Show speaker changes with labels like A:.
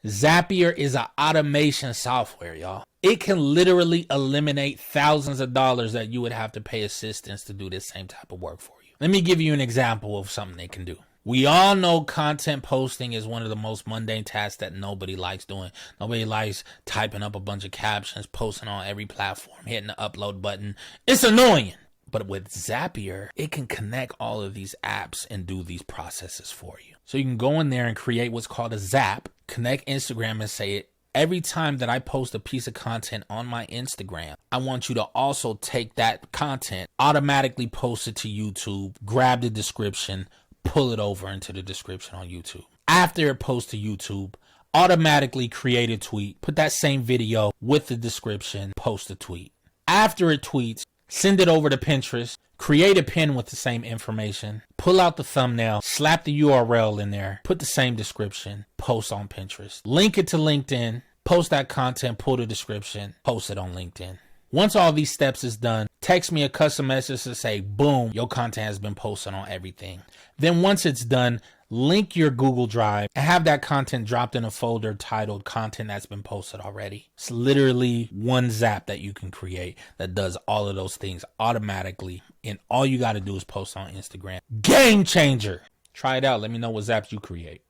A: Zapier is an automation software, y'all. It can literally eliminate thousands of dollars that you would have to pay assistants to do this same type of work for you. Let me give you an example of something they can do. We all know content posting is one of the most mundane tasks that nobody likes doing. Nobody likes typing up a bunch of captions, posting on every platform, hitting the upload button. It's annoying. But with Zapier, it can connect all of these apps and do these processes for you. So you can go in there and create what's called a Zap, connect Instagram and say, every time that I post a piece of content on my Instagram, I want you to also take that content, automatically post it to YouTube, grab the description, pull it over into the description on YouTube. After it posts to YouTube, automatically create a tweet, put that same video with the description, post a tweet. After it tweets, send it over to Pinterest, create a pin with the same information, pull out the thumbnail, slap the URL in there, put the same description, post on Pinterest, link it to LinkedIn, post that content, pull the description, post it on LinkedIn. Once all these steps is done, text me a custom message to say, boom, your content has been posted on everything. Then once it's done, link your Google Drive and have that content dropped in a folder titled content that's been posted already. It's literally one Zap that you can create that does all of those things automatically. And all you got to do is post on Instagram. Game changer. Try it out. Let me know what Zaps you create.